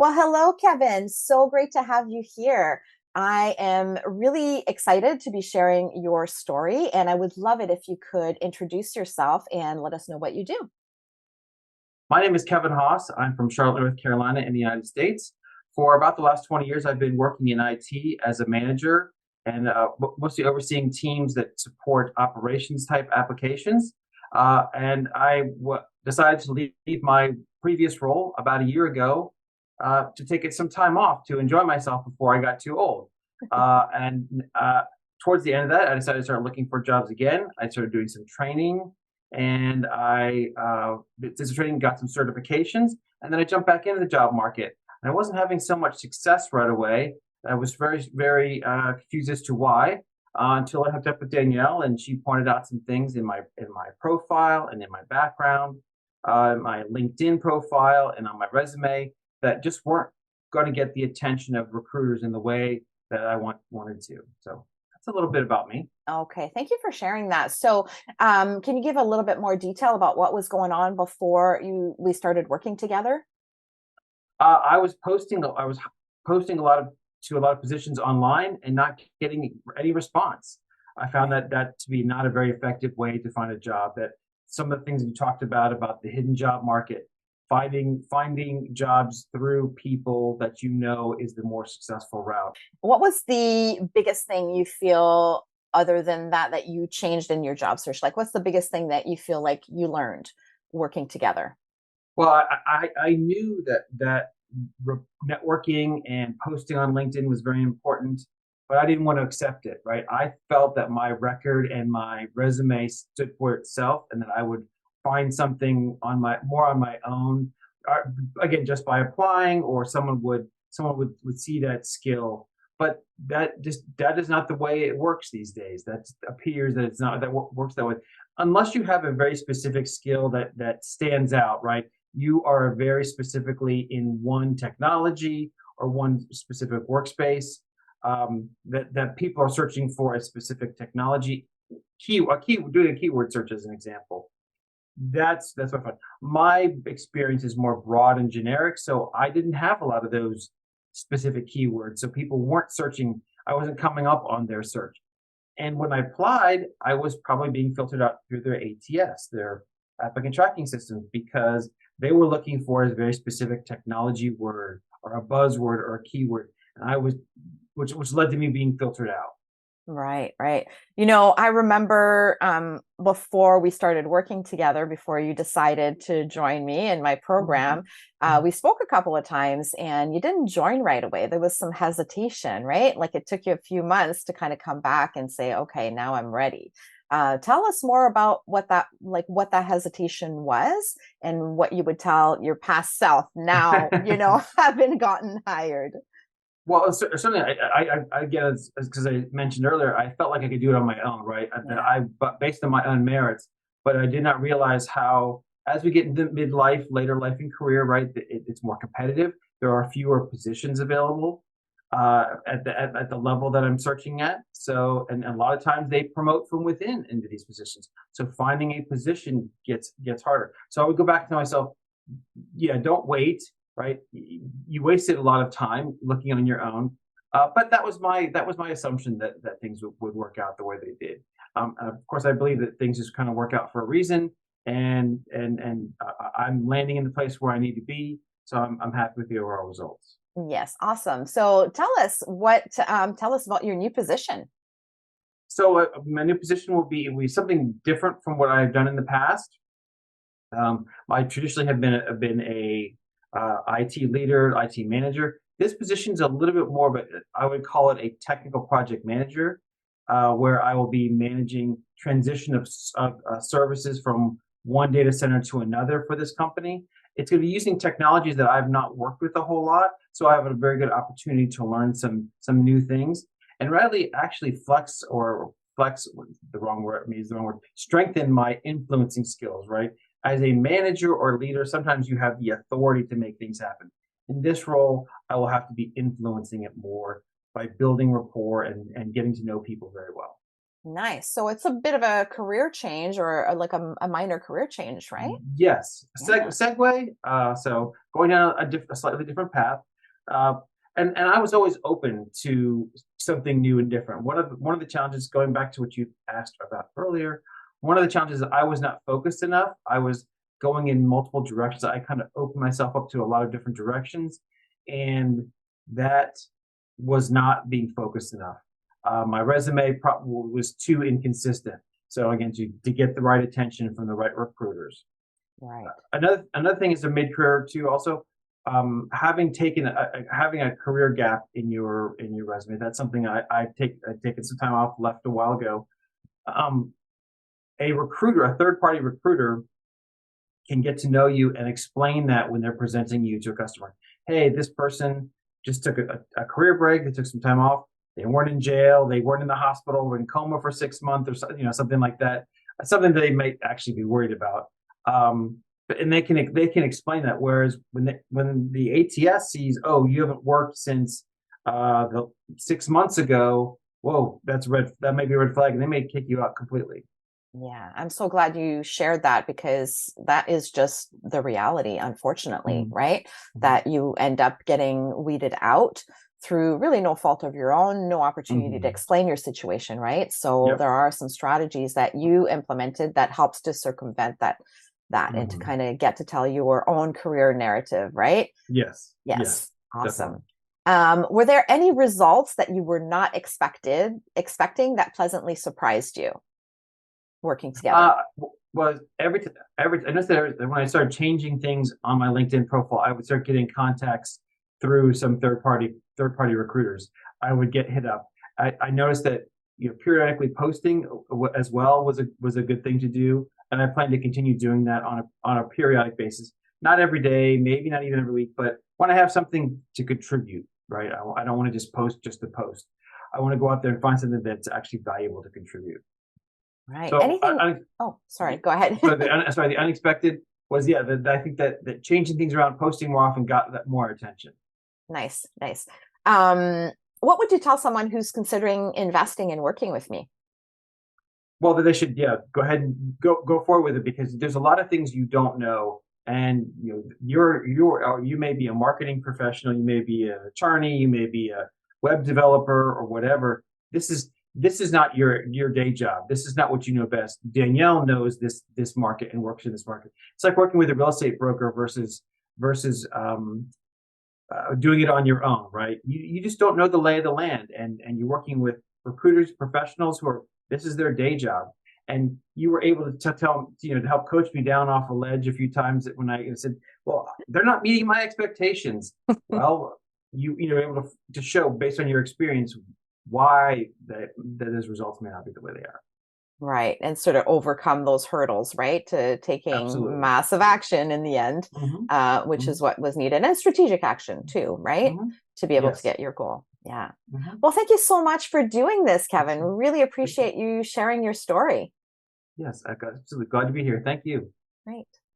Well, hello, Kevin. So great to have you here. I am really excited to be sharing your story, and I would love it if you could introduce yourself and let us know what you do. My name is Kevin Haas. I'm from Charlotte, North Carolina in the United States. For about the last 20 years, I've been working in IT as a manager and mostly overseeing teams that support operations type applications. And I decided to leave my previous role about a year ago to take it some time off to enjoy myself before I got too old. And towards the end of that, I decided to start looking for jobs again. I started doing some training and I did some training, got some certifications, and then I jumped back into the job market. And I wasn't having so much success right away. I was very confused as to why until I hooked up with Danielle, and she pointed out some things in my profile and in my background, my LinkedIn profile, and on my resume that just weren't going to get the attention of recruiters in the way that I wanted to. So that's a little bit about me. Okay, thank you for sharing that. So, can you give a little bit more detail about what was going on before we started working together? I was posting a lot of to a lot of positions online and not getting any response. I found that to be not a very effective way to find a job. That some of the things you talked about the hidden job market, finding jobs through people that you know is the more successful route. What was the biggest thing you feel other than that you changed in your job search? Like, what's the biggest thing that you feel like you learned working together? Well, I knew that networking and posting on LinkedIn was very important, but I didn't want to accept it, right? I felt that my record and my resume stood for itself, and that I would find something on my more on my own, again, just by applying, or someone would see that skill. But that is not the way it works these days. That appears that it's not that works that way unless you have a very specific skill that stands out, right? You are very specifically in one technology or one specific workspace, that people are searching for a specific technology doing a keyword search as an example. That's what I find. My experience is more broad and generic, so I didn't have a lot of those specific keywords. So people weren't searching. I wasn't coming up on their search. And when I applied, I was probably being filtered out through their ATS, their applicant tracking systems, because they were looking for a very specific technology word or a buzzword or a keyword. And I was, which led to me being filtered out. Right, right. I remember before we started working together, before you decided to join me in my program, we spoke a couple of times and you didn't join right away. There was some hesitation, right? Like it took you a few months to kind of come back and say, okay, now I'm ready. Tell us more about what that hesitation was and what you would tell your past self now, having gotten hired. Well, certainly, I get it because I mentioned earlier, I felt like I could do it on my own, right? Yeah. But based on my own merits, but I did not realize how, as we get into midlife, later life and career, right, it's more competitive. There are fewer positions available at the level that I'm searching at. So, and a lot of times they promote from within into these positions. So finding a position gets harder. So I would go back to myself, yeah, don't wait, right? You wasted a lot of time looking on your own. But that was my assumption that things would work out the way they did. Of course, I believe that things just kind of work out for a reason, and I'm landing in the place where I need to be. So I'm happy with the overall results. Yes, awesome. So tell us about your new position. So my new position will be something different from what I've done in the past. I traditionally have been a IT leader, IT manager. This position is a little bit more, but I would call it a technical project manager, where I will be managing transition of services from one data center to another for this company. It's going to be using technologies that I've not worked with a whole lot, so I have a very good opportunity to learn some new things and really actually flex the wrong word means the wrong word strengthen my influencing skills, right? As a manager or leader, sometimes you have the authority to make things happen. In this role, I will have to be influencing it more by building rapport and getting to know people very well. Nice. So it's a bit of a career change or like a minor career change, right? Yes, Yeah. segue. So going down a slightly different path. Uh, and I was always open to something new and different. One of the challenges, going back to what you asked about earlier, one of the challenges is I was not focused enough. I was going in multiple directions. I kind of opened myself up to a lot of different directions, and that was not being focused enough. My resume probably was too inconsistent. So again, to get the right attention from the right recruiters. Right. Another thing is a mid career too. Also, having a career gap in your resume. That's something I've taken some time off, left a while ago. Um, a third party recruiter, can get to know you and explain that when they're presenting you to a customer. Hey, this person just took a career break. They took some time off. They weren't in jail. They weren't in the hospital. Were in coma for 6 months or something like that. Something they might actually be worried about. And they can explain that. Whereas when the ATS sees, oh, you haven't worked since the 6 months ago. Whoa, that may be a red flag, and they may kick you out completely. Yeah, I'm so glad you shared that because that is just the reality, unfortunately, Mm-hmm. right? Mm-hmm. That you end up getting weeded out through really no fault of your own, no opportunity to Mm-hmm. explain your situation, right? So Yep. there are some strategies that you implemented that helps to circumvent that and to Mm-hmm. kind of get to tell your own career narrative, right? Yes. Yes. Yes, Definitely. awesome. Were there any results that you were not expecting that pleasantly surprised you working together? Uh, was every I noticed that when I started changing things on my LinkedIn profile, I would start getting contacts through some third party recruiters. I would get hit up. I noticed that periodically posting as well was a good thing to do, and I plan to continue doing that on a periodic basis. Not every day, maybe not even every week, but when I have something to contribute, right? I don't want to just post just to post. I want to go out there and find something that's actually valuable to contribute. Right. So Anything? Oh, sorry. yeah, Go ahead. the unexpected was, yeah, I think that changing things around, posting more often got that more attention. Nice, nice. Um, what would you tell someone who's considering investing and working with me? Well, they should, yeah, go ahead and go forward with it, because there's a lot of things you don't know, and you may be a marketing professional, you may be an attorney, you may be a web developer or whatever. This is not your day job. This is not what you know best. Danielle knows this market and works in this market. It's like working with a real estate broker versus doing it on your own, right? You just don't know the lay of the land, and you're working with recruiters, professionals who are this is their day job, and you were able to tell to help coach me down off a ledge a few times when I said, well, they're not meeting my expectations. Well, you're able to show based on your experience why that those results may not be the way they are. Right. And sort of overcome those hurdles, right? To taking Absolutely. massive action in the end, Hmm. which Hmm. is what was needed, and strategic action too, right? Hmm. To be able to Yes. get your goal. Yeah. Hmm. Well, thank you so much for doing this, Kevin. Absolutely. Really Thank you. appreciate you sharing your story. Yes, I got absolutely glad to be here. Thank you. Great.